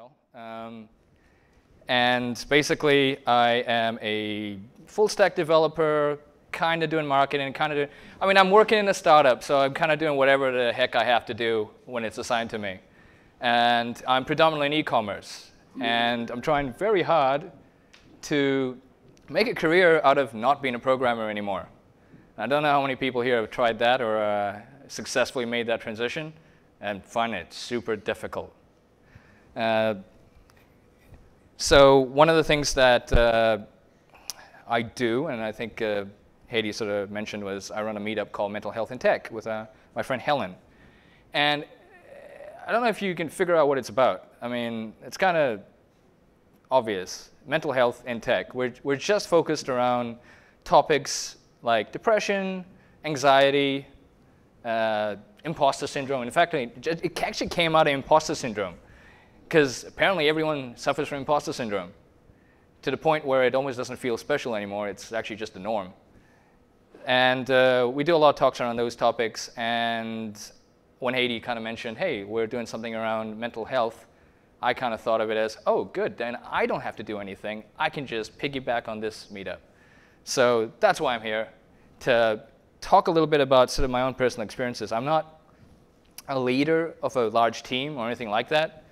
well. And basically, I am a full-stack developer, kind of doing marketing, I'm working in a startup, so I'm kind of doing whatever the heck I have to do when it's assigned to me. And I'm predominantly in e-commerce. And I'm trying very hard to make a career out of not being a programmer anymore. I don't know how many people here have tried that or successfully made that transition and find it super difficult. So one of the things that I do, and I think Haiti sort of mentioned, was I run a meetup called Mental Health in Tech with my friend Helen. And I don't know if you can figure out what it's about. I mean, it's kind of obvious. Mental health in tech. We're just focused around topics like depression, anxiety, imposter syndrome. In fact, it actually came out of imposter syndrome, because apparently everyone suffers from imposter syndrome to the point where it almost doesn't feel special anymore. It's actually just the norm. And we do a lot of talks around those topics. And when Haiti kind of mentioned, hey, we're doing something around mental health, I kind of thought of it as, oh, good, then I don't have to do anything. I can just piggyback on this meetup. So that's why I'm here, to talk a little bit about sort of my own personal experiences. I'm not a leader of a large team or anything like that.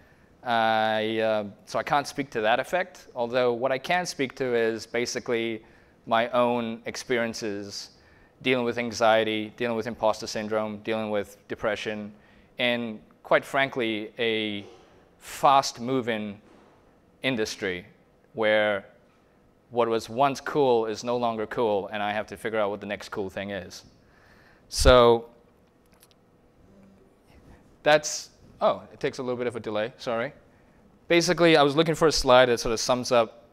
So I can't speak to that effect, although what I can speak to is basically my own experiences dealing with anxiety, dealing with imposter syndrome, dealing with depression, and quite frankly, a fast-moving industry where what was once cool is no longer cool, and I have to figure out what the next cool thing is. So that's, oh, it takes a little bit of a delay, sorry. Basically, I was looking for a slide that sort of sums up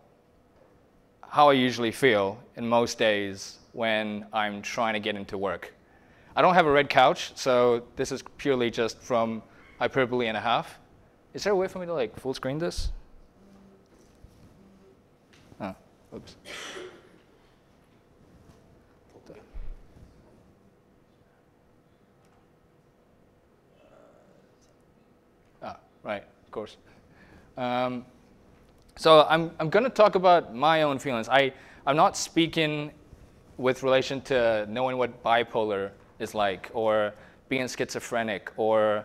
how I usually feel in most days when I'm trying to get into work. I don't have a red couch, so this is purely just from hyperbole and a half. Is there a way for me to like full screen this? Oh, oops. Right, of course. So I'm going to talk about my own feelings. I'm not speaking with relation to knowing what bipolar is like, or being schizophrenic, or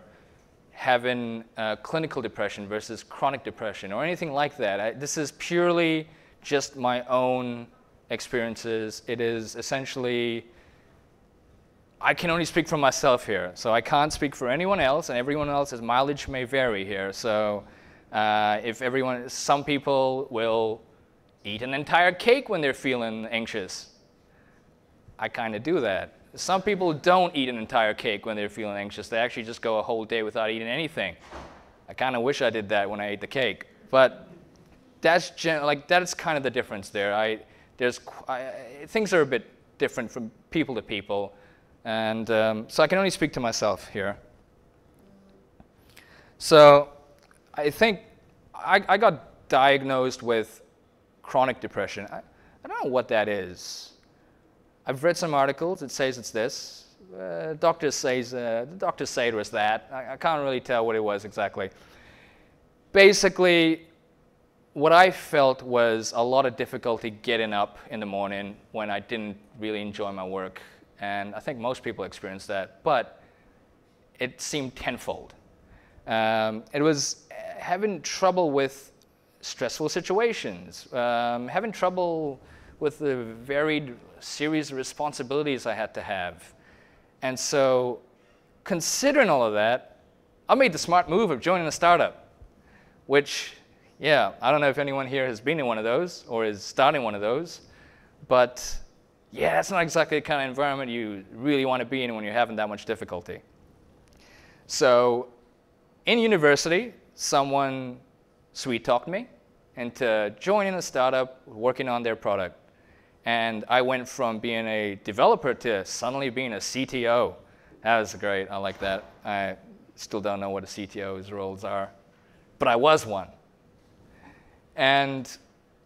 having clinical depression versus chronic depression, or anything like that. This is purely just my own experiences. It is essentially, I can only speak for myself here, so I can't speak for anyone else, and everyone else's mileage may vary here. So some people will eat an entire cake when they're feeling anxious. I kind of do that. Some people don't eat an entire cake when they're feeling anxious. They actually just go a whole day without eating anything. I kind of wish I did that when I ate the cake. But that's kind of the difference there. Things are a bit different from people to people. And so I can only speak to myself here. So I think I got diagnosed with chronic depression. I don't know what that is. I've read some articles. It says it's this. The doctors say it was that. I can't really tell what it was exactly. Basically, what I felt was a lot of difficulty getting up in the morning when I didn't really enjoy my work. And I think most people experience that, but it seemed tenfold. It was having trouble with stressful situations, having trouble with the varied series of responsibilities I had to have. And so, considering all of that, I made the smart move of joining a startup, which, yeah, I don't know if anyone here has been in one of those or is starting one of those, but yeah, that's not exactly the kind of environment you really want to be in when you're having that much difficulty. So, in university, someone sweet-talked me into joining a startup, working on their product. And I went from being a developer to suddenly being a CTO. That was great. I like that. I still don't know what a CTO's roles are, but I was one. And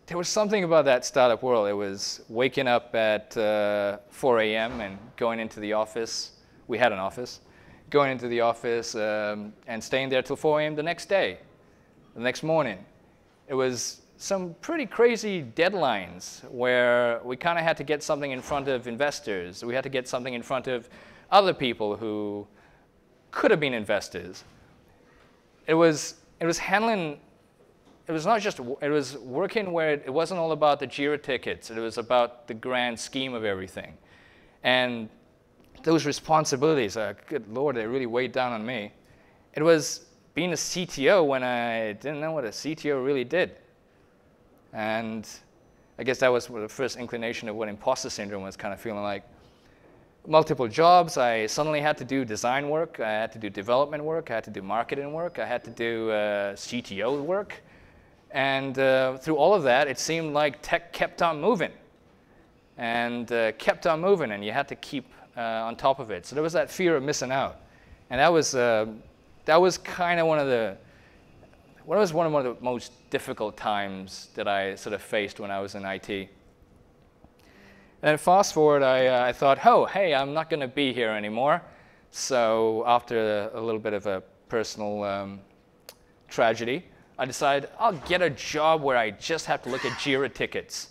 there was something about that startup world. It was waking up at 4 a.m. and going into the office. We had an office. Going into the office and staying there till 4 a.m. the next day. the next morning. It was some pretty crazy deadlines where we kind of had to get something in front of investors. We had to get something in front of other people who could have been investors. It was handling, it was not just, it was working where it wasn't all about the Jira tickets. It was about the grand scheme of everything. And those responsibilities, good Lord, they really weighed down on me. It was being a CTO when I didn't know what a CTO really did. And I guess that was the first inclination of what imposter syndrome was, kind of feeling like. Multiple jobs, I suddenly had to do design work, I had to do development work, I had to do marketing work, I had to do CTO work. And through all of that, it seemed like tech kept on moving. And kept on moving, and you had to keep on top of it. So there was that fear of missing out. And that was kind of one of the most difficult times that I sort of faced when I was in IT. And then fast forward, I thought, oh, hey, I'm not going to be here anymore. So after a little bit of a personal tragedy, I decided I'll get a job where I just have to look at Jira tickets.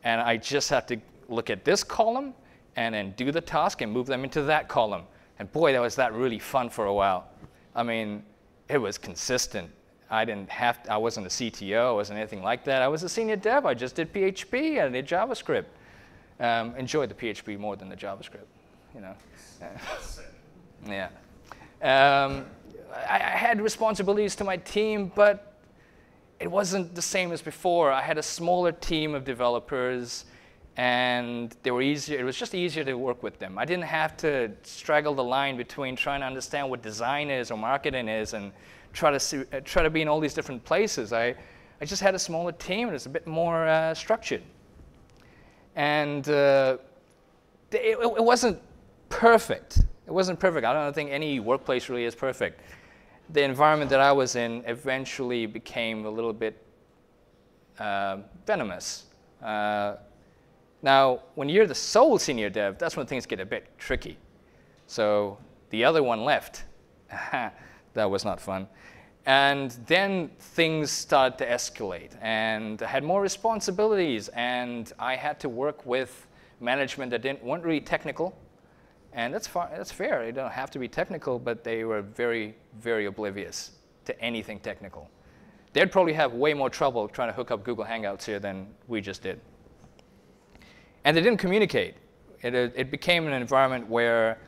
And I just have to look at this column and then do the task and move them into that column. And boy, was that really fun for a while. I mean, it was consistent. I wasn't a CTO, I wasn't anything like that. I was a senior dev. I just did PHP and did JavaScript. Enjoyed the PHP more than the JavaScript, you know. Yeah. I had responsibilities to my team, but it wasn't the same as before. I had a smaller team of developers, and they were easier. It was just easier to work with them. I didn't have to straggle the line between trying to understand what design is or marketing is and try to be in all these different places. I just had a smaller team, and it was a bit more structured. And it wasn't perfect. It wasn't perfect. I don't think any workplace really is perfect. The environment that I was in eventually became a little bit venomous. Now, when you're the sole senior dev, that's when things get a bit tricky. So the other one left. That was not fun. And then things started to escalate, and I had more responsibilities, and I had to work with management that weren't really technical. And that's fair. They don't have to be technical, but they were very, very oblivious to anything technical. They'd probably have way more trouble trying to hook up Google Hangouts here than we just did. And they didn't communicate. It became an environment where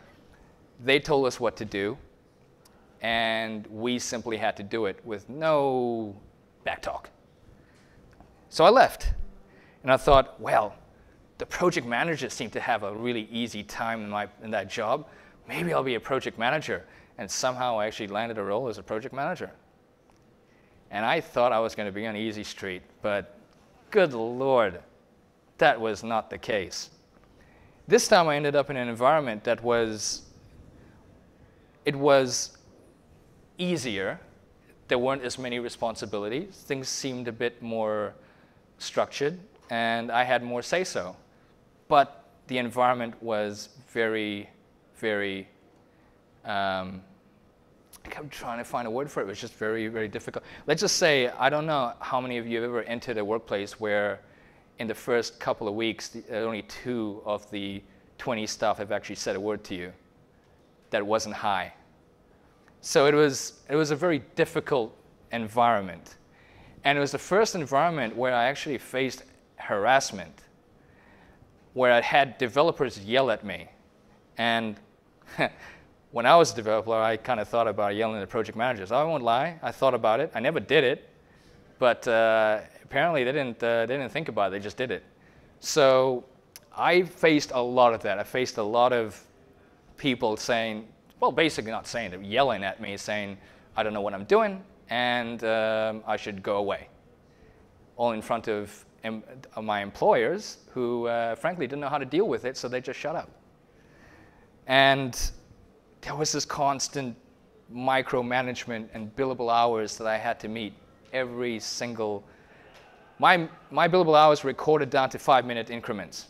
they told us what to do, and we simply had to do it with no backtalk. So I left, and I thought, well, the project managers seem to have a really easy time in that job. Maybe I'll be a project manager. And somehow I actually landed a role as a project manager. And I thought I was going to be on easy street, but good Lord, that was not the case. This time I ended up in an environment that was easier. There weren't as many responsibilities. Things seemed a bit more structured, and I had more say-so. But the environment was very, very, I'm trying to find a word for it. It was just very, very difficult. Let's just say, I don't know how many of you have ever entered a workplace where in the first couple of weeks, only 2 of the 20 staff have actually said a word to you that wasn't hi. So it was a very difficult environment. And it was the first environment where I actually faced harassment, where I had developers yell at me. And when I was a developer, I kind of thought about yelling at project managers. I won't lie, I thought about it. I never did it, but apparently they didn't think about it, they just did it. So I faced a lot of that. I faced a lot of people saying, well, basically not saying it, yelling at me, saying, I don't know what I'm doing, and I should go away. All in front of my employers who, frankly, didn't know how to deal with it, so they just shut up. And there was this constant micromanagement and billable hours that I had to meet every single. My billable hours were recorded down to 5-minute increments.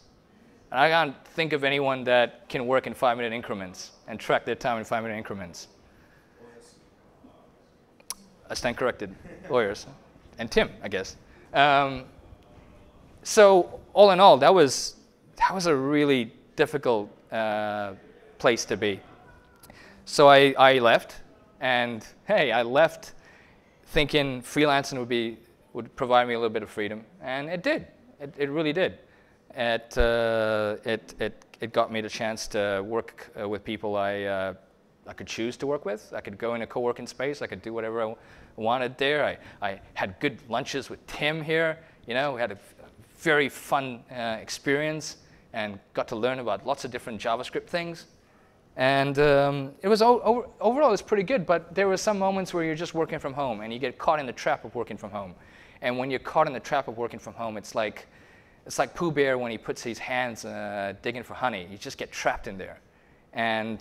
And I can't think of anyone that can work in 5-minute increments and track their time in 5-minute increments. I stand corrected, lawyers, and Tim, I guess. So all in all, that was a really difficult place to be. So I left, and hey, I left thinking freelancing would provide me a little bit of freedom, and it did. It really did. It got me the chance to work with people I could choose to work with. I could go in a co-working space. I could do whatever I wanted there. I had good lunches with Tim here. You know, we had a very fun experience and got to learn about lots of different JavaScript things. And it was overall it was pretty good, but there were some moments where you're just working from home and you get caught in the trap of working from home. And when you're caught in the trap of working from home, it's like Pooh Bear when he puts his hands digging for honey. You just get trapped in there. And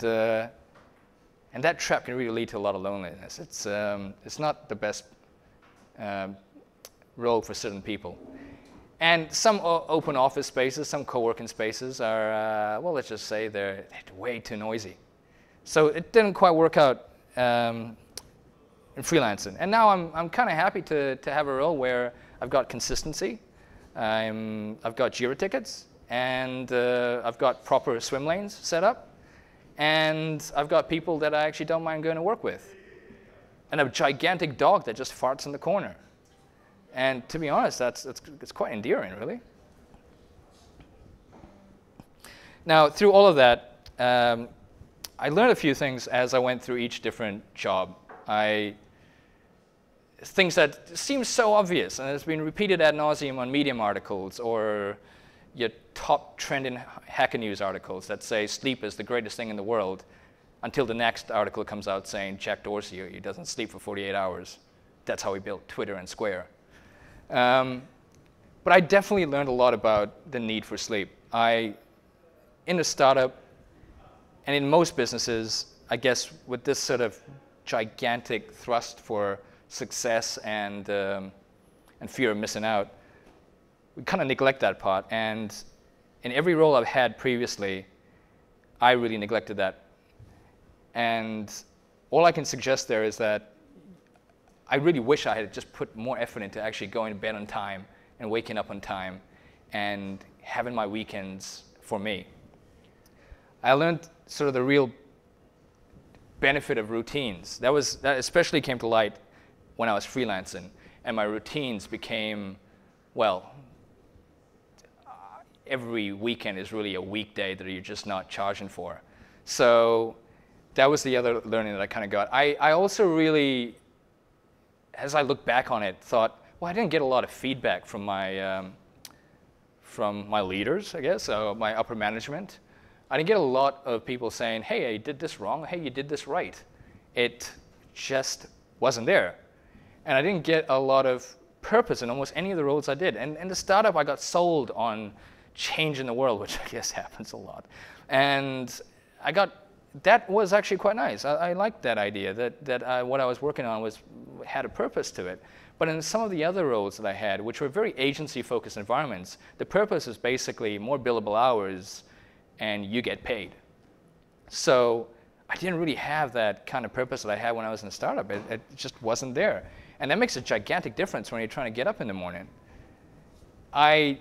that trap can really lead to a lot of loneliness. It's not the best role for certain people. And some open office spaces, some co-working spaces are, well, let's just say they're way too noisy. So it didn't quite work out in freelancing. And now I'm kind of happy to have a role where I've got consistency. I've got Jira tickets, and I've got proper swim lanes set up, and I've got people that I actually don't mind going to work with, and a gigantic dog that just farts in the corner. And to be honest, it's quite endearing, really. Now, through all of that, I learned a few things as I went through each different job. Things that seem so obvious, and it's been repeated ad nauseum on Medium articles or your top trending Hacker News articles that say sleep is the greatest thing in the world, until the next article comes out saying Jack Dorsey, he doesn't sleep for 48 hours. That's how he built Twitter and Square. But I definitely learned a lot about the need for sleep. In a startup, and in most businesses, I guess with this sort of gigantic thrust for success and fear of missing out, we kind of neglect that part. And in every role I've had previously, I really neglected that. And all I can suggest there is that I really wish I had just put more effort into actually going to bed on time and waking up on time and having my weekends for me. I learned sort of the real benefit of routines. That especially came to light when I was freelancing, and my routines became, well, every weekend is really a weekday that you're just not charging for. So that was the other learning that I kind of got. I also really, as I look back on it, thought, well, I didn't get a lot of feedback from my leaders, I guess, my upper management. I didn't get a lot of people saying, hey, you did this wrong. Hey, you did this right. It just wasn't there. And I didn't get a lot of purpose in almost any of the roles I did. And in the startup, I got sold on changing the world, which I guess happens a lot. And that was actually quite nice. I liked that idea, that what I was working on had a purpose to it. But in some of the other roles that I had, which were very agency-focused environments, the purpose is basically more billable hours and you get paid. So I didn't really have that kind of purpose that I had when I was in a startup. It just wasn't there. And that makes a gigantic difference when you're trying to get up in the morning. I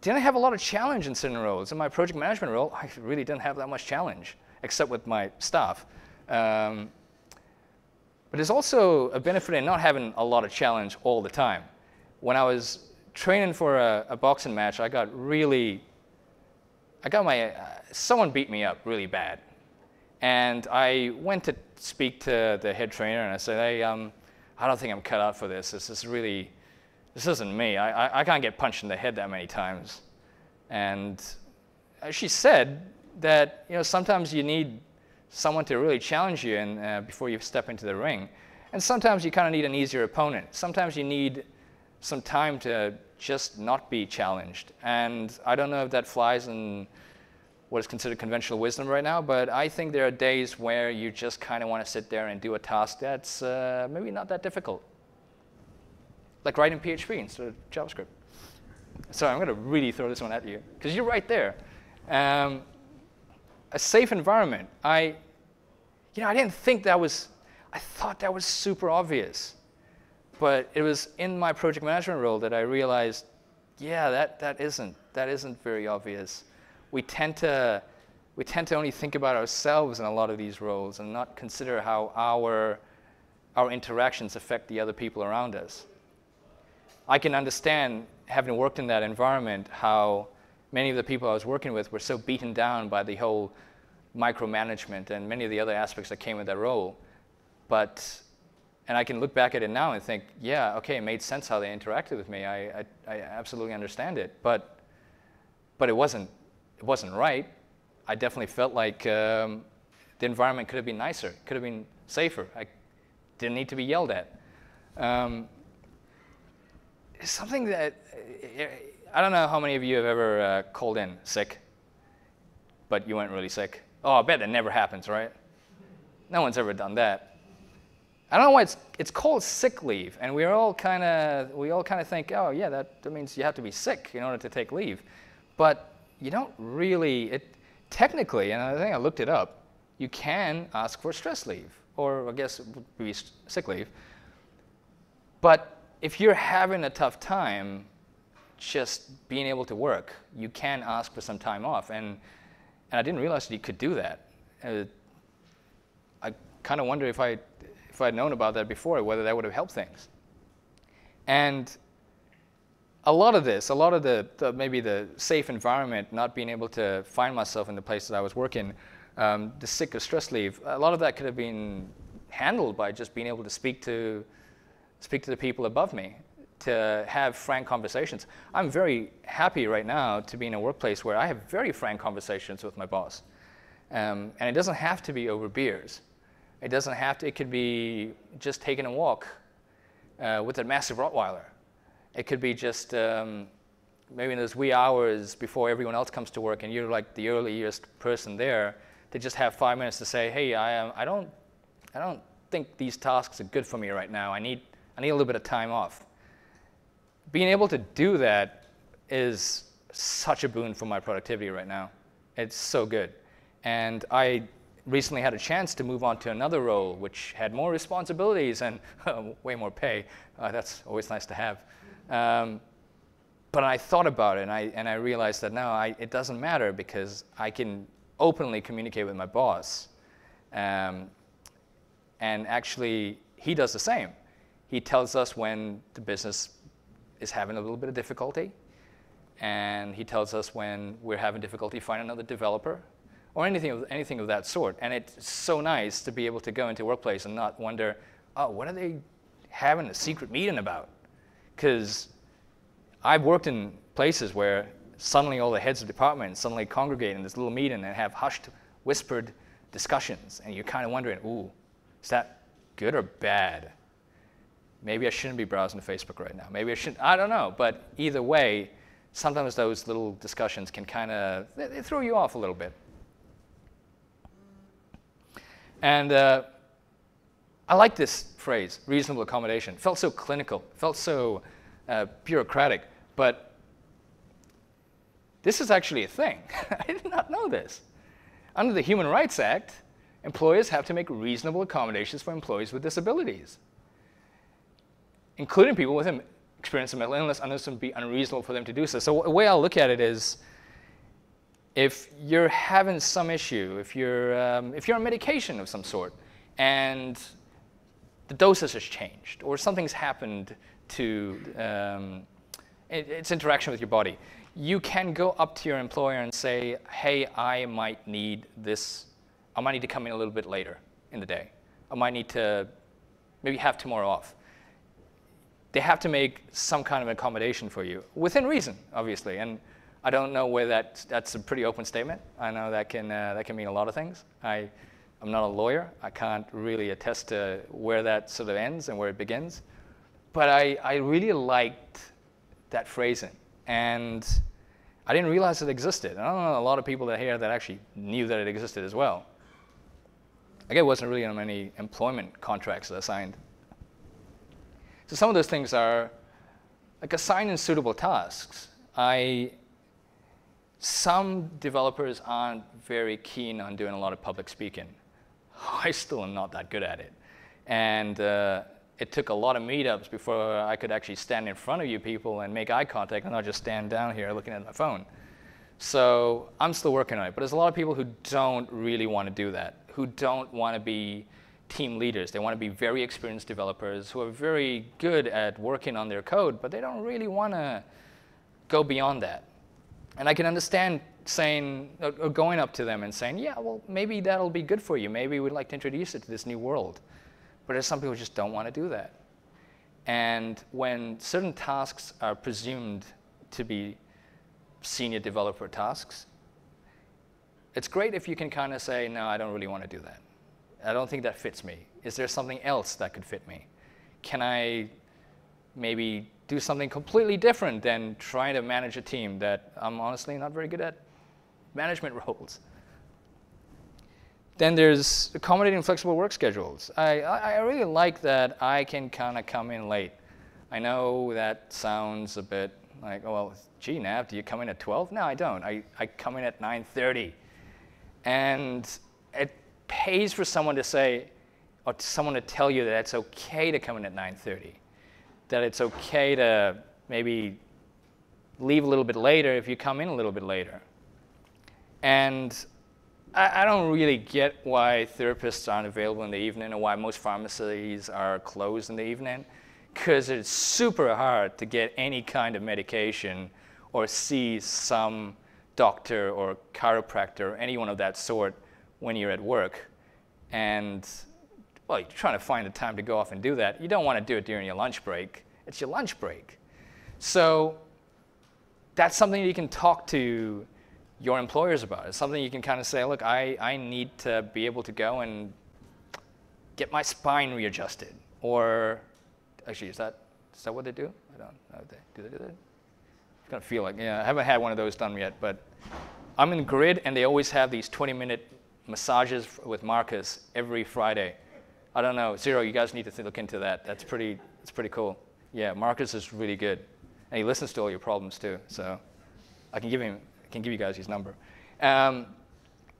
didn't have a lot of challenge in certain roles. In my project management role, I really didn't have that much challenge, except with my staff. But there's also a benefit in not having a lot of challenge all the time. When I was training for a boxing match, someone beat me up really bad. And I went to speak to the head trainer and I said, hey, I don't think I'm cut out for this. This isn't me. I can't get punched in the head that many times. And she said that, sometimes you need someone to really challenge you before you step into the ring. And sometimes you kind of need an easier opponent. Sometimes you need some time to just not be challenged. And I don't know if that flies in what is considered conventional wisdom right now, but I think there are days where you just kind of want to sit there and do a task that's maybe not that difficult. Like writing PHP instead of JavaScript. So I'm going to really throw this one at you, because you're right there. A safe environment. I didn't think that was, I thought that was super obvious. But it was in my project management role that I realized, yeah, that isn't very obvious. We tend to only think about ourselves in a lot of these roles and not consider how our interactions affect the other people around us. I can understand, having worked in that environment, how many of the people I was working with were so beaten down by the whole micromanagement and many of the other aspects that came with that role. And I can look back at it now and think, yeah, okay, it made sense how they interacted with me. I absolutely understand it. But it wasn't right. I definitely felt like the environment could have been nicer, could have been safer. I didn't need to be yelled at. It's something that, I don't know how many of you have ever called in sick, but you weren't really sick. Oh, I bet that never happens, right? No one's ever done that. I don't know why it's called sick leave, and we all kind of think, oh yeah, that means you have to be sick in order to take leave, but you don't really. Technically, and I think I looked it up, you can ask for stress leave, or I guess it would be sick leave. But if you're having a tough time just being able to work, you can ask for some time off, and I didn't realize that you could do that. I kind of wonder if I'd known about that before, whether that would have helped things. And a lot of the maybe the safe environment, not being able to find myself in the place that I was working, the sick or stress leave, a lot of that could have been handled by just being able to speak to the people above me, to have frank conversations. I'm very happy right now to be in a workplace where I have very frank conversations with my boss. And it doesn't have to be over beers. It doesn't have to, it could be just taking a walk with a massive Rottweiler. It could be just maybe in those wee hours before everyone else comes to work and you're like the earliest person there, to just have 5 minutes to say, hey, I don't think these tasks are good for me right now. I need a little bit of time off. Being able to do that is such a boon for my productivity right now. It's so good. And I recently had a chance to move on to another role which had more responsibilities and way more pay. That's always nice to have. But I thought about it and I realized that now it doesn't matter because I can openly communicate with my boss. And actually, he does the same. He tells us when the business is having a little bit of difficulty, and he tells us when we're having difficulty finding another developer, or anything of that sort. And it's so nice to be able to go into a workplace and not wonder, oh, what are they having a secret meeting about? Because I've worked in places where suddenly all the heads of departments suddenly congregate in this little meeting and have hushed, whispered discussions, and you're kind of wondering, ooh, is that good or bad? Maybe I shouldn't be browsing Facebook right now. Maybe I shouldn't, I don't know. But either way, sometimes those little discussions can kind of, they throw you off a little bit. And I like this phrase, reasonable accommodation. It felt so clinical, felt so bureaucratic, but this is actually a thing. I did not know this. Under the Human Rights Act, employers have to make reasonable accommodations for employees with disabilities, including people with experience of mental illness, unless it would be unreasonable for them to do so. So the way I'll look at it is, if you're having some issue, if you're on medication of some sort, and the dosage has changed, or something's happened to its interaction with your body, you can go up to your employer and say, hey, I might need this. I might need to come in a little bit later in the day. I might need to maybe have tomorrow off. They have to make some kind of accommodation for you, within reason, obviously. And I don't know whether that's a pretty open statement. I know that can mean a lot of things. I'm not a lawyer. I can't really attest to where that sort of ends and where it begins. But I really liked that phrasing. And I didn't realize it existed. I don't know a lot of people that here that actually knew that it existed as well. I guess it wasn't really on many employment contracts that I signed. So some of those things are like assigning suitable tasks. Some developers aren't very keen on doing a lot of public speaking. I still am not that good at it. And it took a lot of meetups before I could actually stand in front of you people and make eye contact and not just stand down here looking at my phone. So I'm still working on it, but there's a lot of people who don't really want to do that, who don't want to be team leaders. They want to be very experienced developers who are very good at working on their code, but they don't really want to go beyond that. And I can understand saying, or going up to them and saying, yeah, well, maybe that'll be good for you. Maybe we'd like to introduce it to this new world. But there's some people who just don't want to do that. And when certain tasks are presumed to be senior developer tasks, it's great if you can kind of say, no, I don't really want to do that. I don't think that fits me. Is there something else that could fit me? Can I maybe do something completely different than trying to manage a team that I'm honestly not very good at management roles? Then there's accommodating flexible work schedules. I really like that I can kind of come in late. I know that sounds a bit like, oh, well, gee, Nav, do you come in at 12? No, I don't. I come in at 9:30. And it pays for someone to say, or someone to tell you that it's okay to come in at 9:30, that it's okay to maybe leave a little bit later if you come in a little bit later. And I don't really get why therapists aren't available in the evening or why most pharmacies are closed in the evening, because it's super hard to get any kind of medication or see some doctor or chiropractor or anyone of that sort when you're at work. And, well, you're trying to find the time to go off and do that. You don't want to do it during your lunch break. It's your lunch break. So that's something you can talk to your employers about. It's something you can kind of say, look, I need to be able to go and get my spine readjusted. Or, actually, is that what they do? I don't know. Do they do that? I kind of feel like, yeah, I haven't had one of those done yet, but I'm in Grid, and they always have these 20-minute massages with Marcus every Friday. I don't know, Zero, you guys need to look into that. It's pretty cool. Yeah, Marcus is really good, and he listens to all your problems too. So I can give you guys his number.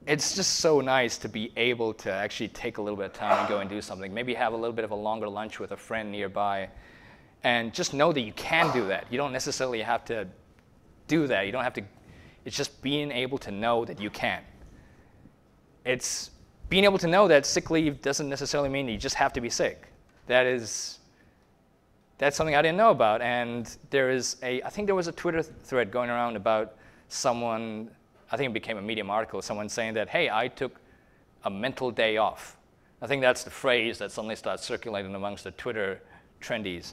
It's just so nice to be able to actually take a little bit of time and go and do something. Maybe have a little bit of a longer lunch with a friend nearby, and just know that you can do that. You don't necessarily have to do that. You don't have to. It's just being able to know that you can. It's being able to know that sick leave doesn't necessarily mean that you just have to be sick. That's something I didn't know about. And I think there was a Twitter thread going around about someone, I think it became a Medium article, someone saying that, hey, I took a mental day off. I think that's the phrase that suddenly starts circulating amongst the Twitter trendies.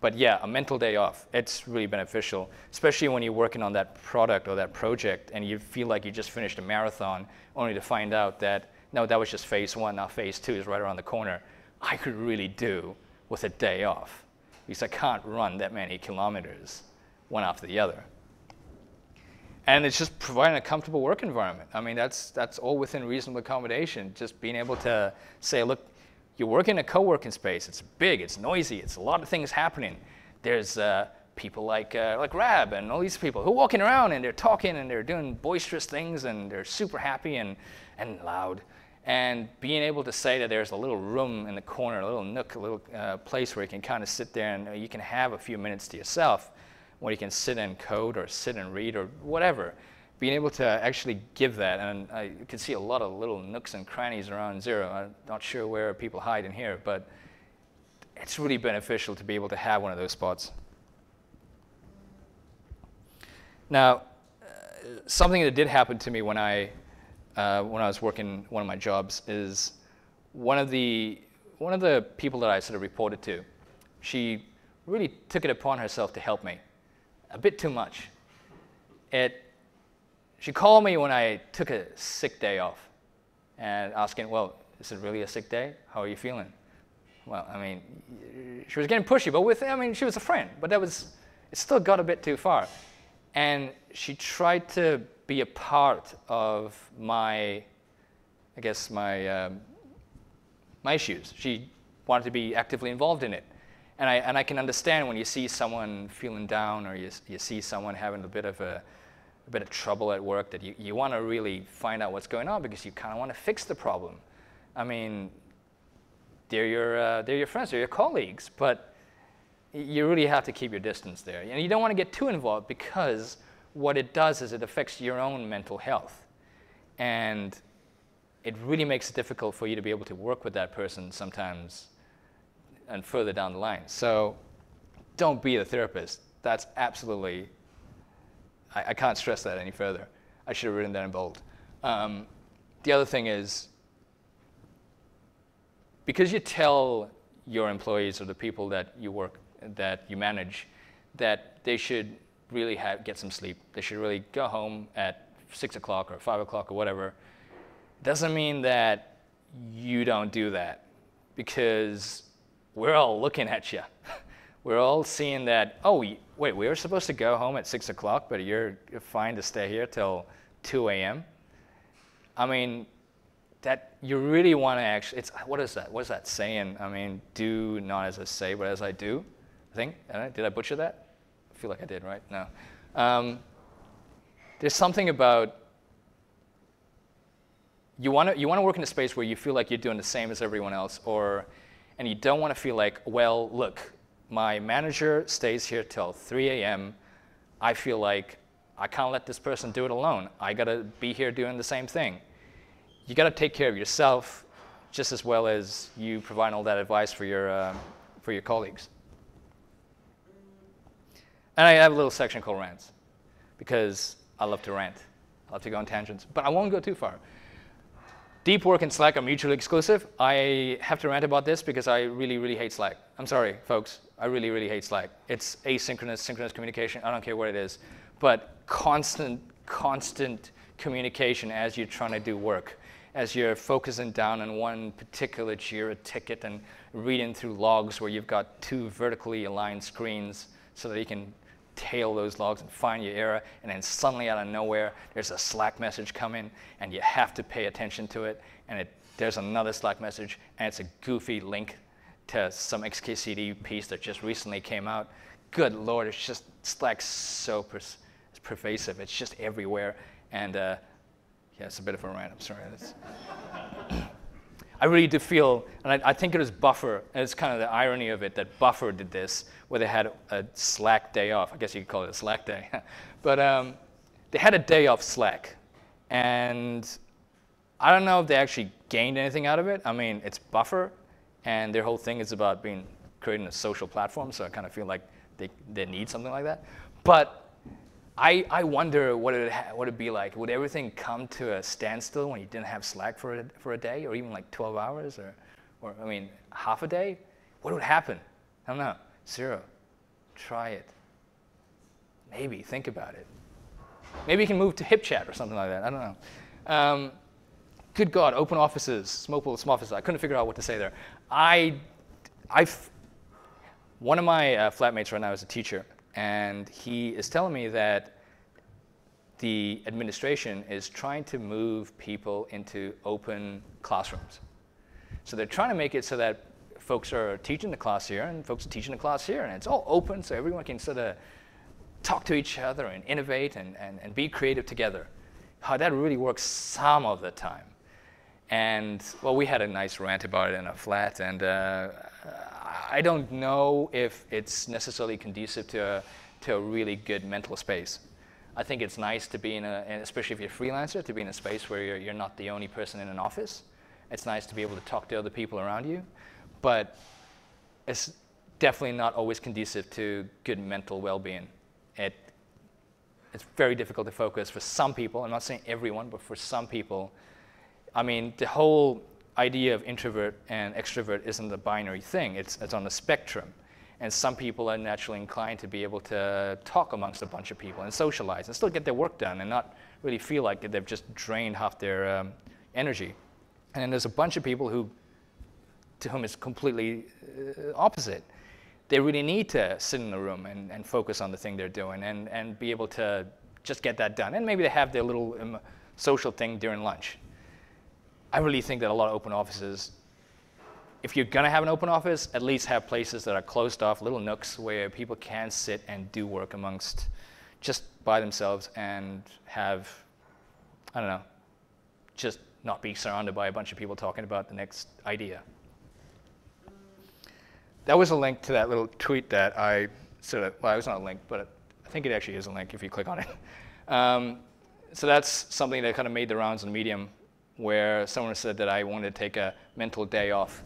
But yeah, a mental day off, it's really beneficial, especially when you're working on that product or that project and you feel like you just finished a marathon, only to find out that, no, that was just phase one, now phase two is right around the corner. I could really do with a day off, because I can't run that many kilometers one after the other. And it's just providing a comfortable work environment. I mean, that's all within reasonable accommodation, just being able to say, look, you work in a co-working space. It's big, it's noisy, it's a lot of things happening. There's people like Rab and all these people who are walking around and they're talking and they're doing boisterous things and they're super happy and loud. And being able to say that there's a little room in the corner, a little nook, a little place where you can kind of sit there and you can have a few minutes to yourself, where you can sit and code or sit and read or whatever. Being able to actually give that, and I can see a lot of little nooks and crannies around Zero. I'm not sure where people hide in here, but it's really beneficial to be able to have one of those spots. Now, something that did happen to me when I was working one of my jobs is one of the people that I sort of reported to, she really took it upon herself to help me a bit too much. She called me when I took a sick day off and asking, well, is it really a sick day? How are you feeling? Well, I mean, she was getting pushy, but she was a friend, but it still got a bit too far. And she tried to be a part of my issues. She wanted to be actively involved in it. And I can understand when you see someone feeling down or you see someone having a bit of trouble at work, that you want to really find out what's going on because you kind of want to fix the problem. I mean, they're your friends, they're your colleagues, but you really have to keep your distance there. And you don't want to get too involved, because what it does is it affects your own mental health. And it really makes it difficult for you to be able to work with that person sometimes and further down the line. So don't be the therapist. That's absolutely, I can't stress that any further. I should have written that in bold. The other thing is, because you tell your employees or the people that you manage, that they should really get some sleep. They should really go home at 6 o'clock or 5 o'clock or whatever. Doesn't mean that you don't do that, because we're all looking at you. We're all seeing that, oh, wait, we were supposed to go home at 6 o'clock, but you're fine to stay here till 2 a.m. I mean, that you really want to actually, what is that saying? I mean, do not as I say, but as I do, I think. Did I butcher that? I feel like I did, right? No. There's something about, you want to work in a space where you feel like you're doing the same as everyone else, and you don't want to feel like, well, look, my manager stays here till 3 a.m. I feel like I can't let this person do it alone. I got to be here doing the same thing. You got to take care of yourself just as well as you provide all that advice for your colleagues. And I have a little section called rants, because I love to rant. I love to go on tangents, but I won't go too far. Deep work and Slack are mutually exclusive. I have to rant about this because I really, really hate Slack. I'm sorry, folks. I really, really hate Slack. It's asynchronous, synchronous communication. I don't care what it is. But constant communication as you're trying to do work, as you're focusing down on one particular Jira ticket and reading through logs where you've got two vertically aligned screens so that you can tail those logs and find your error, and then suddenly out of nowhere there's a Slack message coming and you have to pay attention to it, and there's another Slack message and it's a goofy link to some XKCD piece that just recently came out. Good Lord, it's just Slack's so pervasive. It's just everywhere, and yeah, it's a bit of a rant. I'm sorry. I really do feel, and I think it was Buffer, and it's kind of the irony of it that Buffer did this, where they had a Slack day off. I guess you could call it a Slack day. But they had a day off Slack, and I don't know if they actually gained anything out of it. I mean, it's Buffer, and their whole thing is about creating a social platform, so I kind of feel like they need something like that. But I wonder what it'd be like. Would everything come to a standstill when you didn't have Slack for a day, or even like 12 hours, or I mean, half a day? What would happen? I don't know. Zero. Try it. Maybe. Think about it. Maybe you can move to HipChat or something like that. I don't know. Good God, open offices, small offices. I couldn't figure out what to say there. One of my flatmates right now is a teacher, and he is telling me that the administration is trying to move people into open classrooms. So they're trying to make it so that folks are teaching the class here and folks are teaching the class here, and it's all open so everyone can sort of talk to each other and innovate and be creative together. How that really works some of the time. And, well, we had a nice rant about it in a flat, and I don't know if it's necessarily conducive to a really good mental space. I think it's nice to be and especially if you're a freelancer, to be in a space where you're not the only person in an office. It's nice to be able to talk to other people around you, but it's definitely not always conducive to good mental well-being. It's very difficult to focus for some people. I'm not saying everyone, but for some people. I mean, the whole idea of introvert and extrovert isn't a binary thing. It's on a spectrum. And some people are naturally inclined to be able to talk amongst a bunch of people and socialize and still get their work done and not really feel like they've just drained half their energy. And then there's a bunch of people to whom it's completely opposite. They really need to sit in a room and focus on the thing they're doing and be able to just get that done. And maybe they have their little social thing during lunch. I really think that a lot of open offices, if you're going to have an open office, at least have places that are closed off, little nooks where people can sit and do work amongst, just by themselves, and have, I don't know, just not be surrounded by a bunch of people talking about the next idea. that was a link to that little tweet that I sort of, well, it was not a link, but I think it actually is a link if you click on it. So that's something that kind of made the rounds on Medium, where someone said that I wanted to take a mental day off,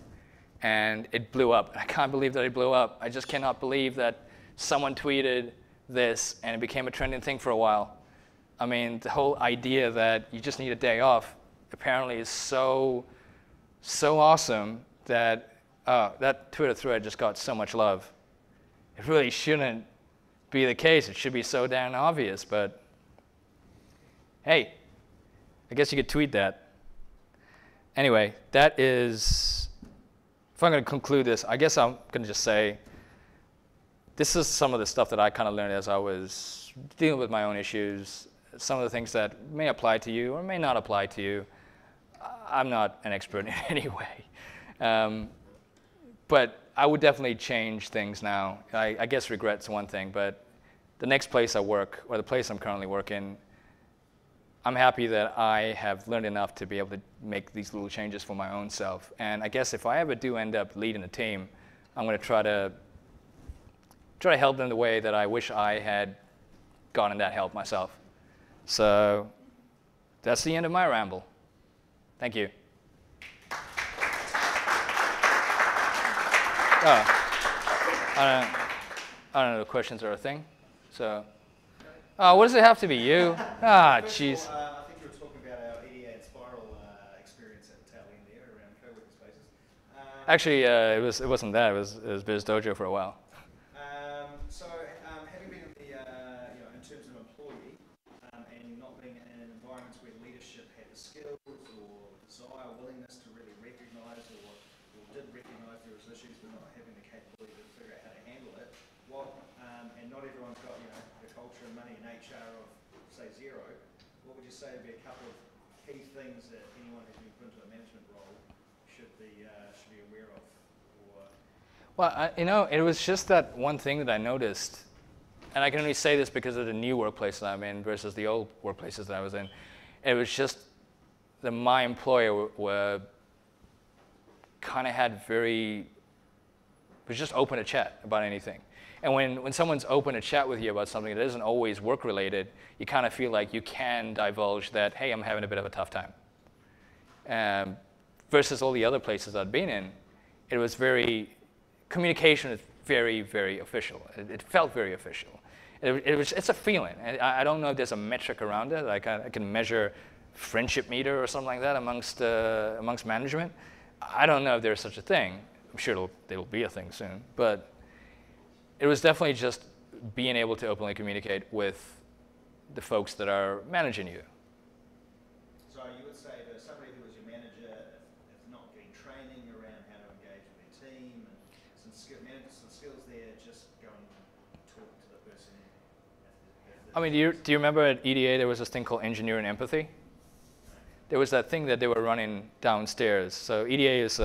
and it blew up. I can't believe that it blew up. I just cannot believe that someone tweeted this and it became a trending thing for a while. I mean, the whole idea that you just need a day off apparently is so awesome that that Twitter thread just got so much love. It really shouldn't be the case. It should be so damn obvious, but hey, I guess you could tweet that. Anyway, that is, if I'm going to conclude this, I guess I'm going to just say, this is some of the stuff that I kind of learned as I was dealing with my own issues, some of the things that may apply to you or may not apply to you. I'm not an expert in any way. But I would definitely change things now. I guess regret's one thing, but the next place I work, or the place I'm currently working, I'm happy that I have learned enough to be able to make these little changes for my own self. And I guess if I ever do end up leading a team, I'm going to try to help them the way that I wish I had gotten that help myself. So that's the end of my ramble. Thank you. I don't know if questions are a thing. So, what does it have to be? You? Jeez. I think you were talking about our EDA and Spiral experience at tail end there around co-working spaces. Actually, it wasn't that. It was Biz Dojo for a while. So, having been in the, in terms of employee, and not being in environments where leadership had the skills or desire, willingness to really recognise or did recognise there was issues, but not having the capability to figure out how to handle it. And not everyone's got the culture and money and HR of say zero. What would you say would be a couple of key things that anyone who's been put into a management role should be aware of? Well, it was just that one thing that I noticed, and I can only say this because of the new workplace that I'm in versus the old workplaces that I was in. It was just that my employer were kind of was just open to chat about anything. And when someone's open to chat with you about something that isn't always work-related, you kind of feel like you can divulge that, hey, I'm having a bit of a tough time. Versus all the other places I'd been in, it was communication is very, very official. It felt very official. It's a feeling. I don't know if there's a metric around it. I can measure friendship meter or something like that amongst management. I don't know if there's such a thing. I'm sure it'll be a thing soon. But it was definitely just being able to openly communicate with the folks that are managing you. So you would say to somebody who was your manager, if not getting training around how to engage with their team and some skills there, just go and talk to the person. I mean, do you remember at EDA there was this thing called engineering empathy? There was that thing that they were running downstairs. So EDA is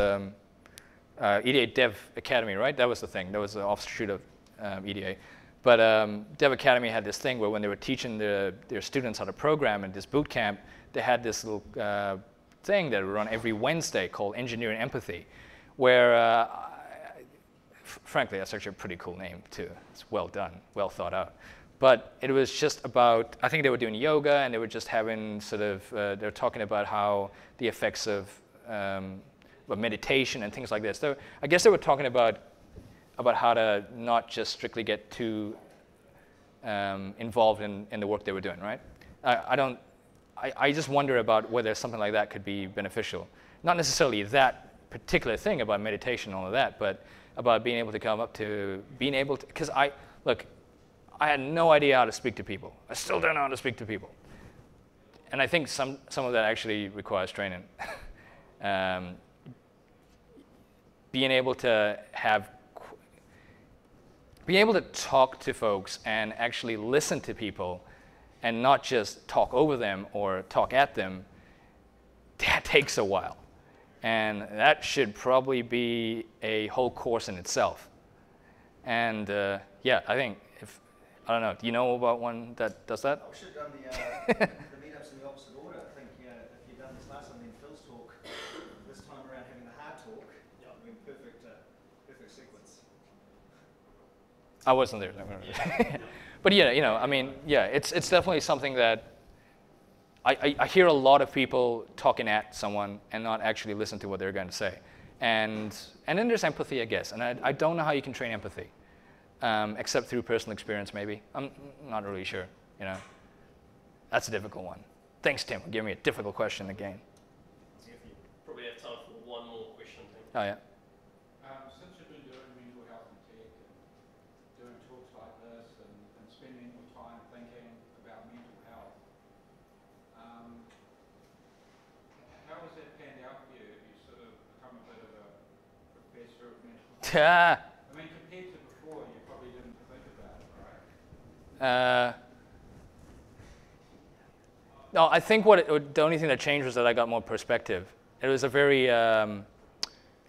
EDA Dev Academy, right? That was the thing. That was the offshoot of EDA. But Dev Academy had this thing where when they were teaching their students how to program in this boot camp, they had this little thing that would run every Wednesday called Engineering Empathy, where, frankly, that's actually a pretty cool name too. It's well done, well thought out. But it was just about, I think they were doing yoga and they were just having they were talking about how the effects of meditation and things like this. So I guess they were talking about how to not just strictly get too involved in the work they were doing, right? I just wonder about whether something like that could be beneficial. Not necessarily that particular thing about meditation and all of that, but about being able to come up to, because I had no idea how to speak to people. I still don't know how to speak to people. And I think some of that actually requires training. Being able to talk to folks and actually listen to people and not just talk over them or talk at them, that takes a while. And that should probably be a whole course in itself. And yeah, I think, I don't know, do you know about one that does that? I should have done the meetups in the opposite order. I think if you'd done this last time, then Phil's talk, this time around having the hard talk, perfect sequence. I wasn't there. But yeah, you know, I mean, yeah, it's definitely something that I hear a lot of people talking at someone and not actually listen to what they're going to say. And then there's empathy, I guess. And I don't know how you can train empathy, except through personal experience, maybe. I'm not really sure, you know. That's a difficult one. Thanks, Tim, for giving me a difficult question again. Probably have time for one more question. Oh, yeah. Since you've been doing mental health and tech and doing talks like this and spending your time thinking about mental health, how has that panned out for you? Have you sort of become a bit of a professor of mental health? I mean, compared to before, you probably didn't think about it, right? No, I think the only thing that changed was that I got more perspective. It was a very, a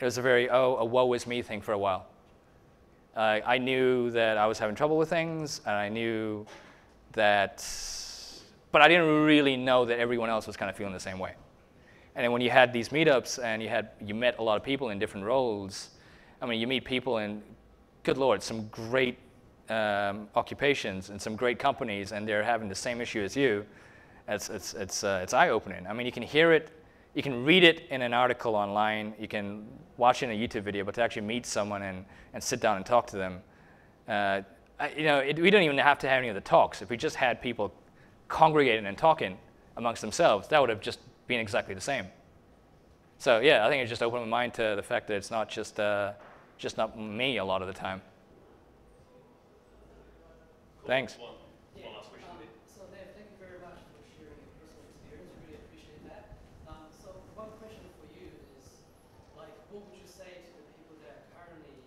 woe is me thing for a while. I knew that I was having trouble with things, and I knew that, but I didn't really know that everyone else was kind of feeling the same way. And then when you had these meetups and you met a lot of people in different roles, I mean, you meet people in, good Lord, some great occupations and some great companies, and they're having the same issue as you. It's eye-opening. I mean, you can hear it, you can read it in an article online, you can watch it in a YouTube video, but to actually meet someone and sit down and talk to them, we don't even have to have any of the talks. If we just had people congregating and talking amongst themselves, that would have just been exactly the same. So yeah, I think it just opened my mind to the fact that it's not just not me a lot of the time. Cool. Thanks. One last question. So Dave, thank you very much for sharing your personal experience. Really appreciate that. So one question for you is, like, what would you say to the people that are currently,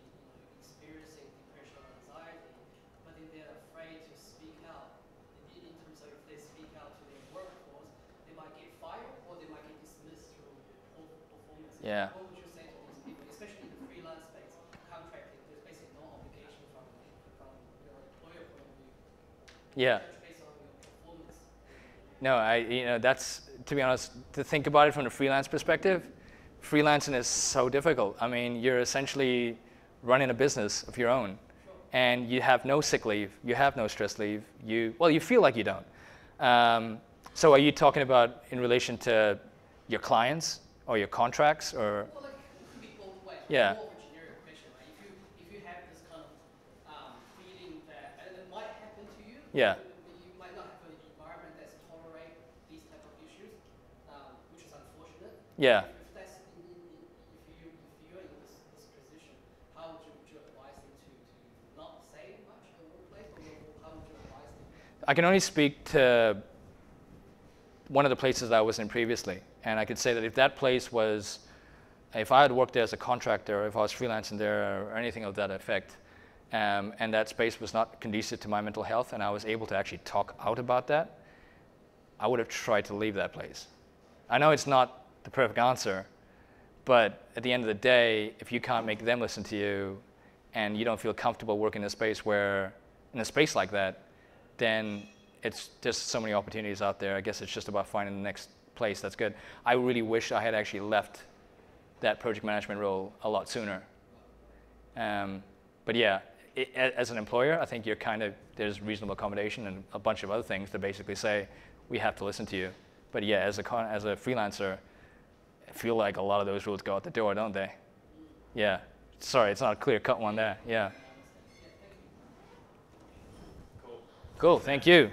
experiencing depression or anxiety, but then they're afraid to speak out? In terms of if they speak out to their workforce, they might get fired or they might get dismissed through poor performance. Yeah. What would you say to these people, especially in the freelance space, contracting? There's basically no obligation from your employer point of view. Yeah. No, that's, to be honest, to think about it from the freelance perspective, freelancing is so difficult. I mean, you're essentially running a business of your own, and you have no sick leave, you have no stress leave, you feel like you don't. So are you talking about in relation to your clients or your contracts, or? Well, like, it could be both ways. Yeah. More of a generic question, right? If you have this kind of feeling that, and it might happen to you, Yeah. you might not have an environment that's tolerate these type of issues, which is unfortunate. Yeah. If that's if you're in this position, how would you advise them to not say much in the workplace, or how would you advise them? I can only speak to one of the places I was in previously, and I could say that if that place was, if I had worked there as a contractor, or if I was freelancing there, or anything of that effect, and that space was not conducive to my mental health, and I was able to actually talk out about that, I would have tried to leave that place. I know it's not the perfect answer, but at the end of the day, if you can't make them listen to you, and you don't feel comfortable working in a space like that, then it's just so many opportunities out there. I guess it's just about finding the next place that's good. I really wish I had actually left that project management role a lot sooner. But yeah, as an employer, I think there's reasonable accommodation and a bunch of other things to basically say, we have to listen to you. But yeah, as a freelancer, I feel like a lot of those rules go out the door, don't they? Yeah. Sorry, it's not a clear-cut one there. Yeah. Cool. Cool, thank you.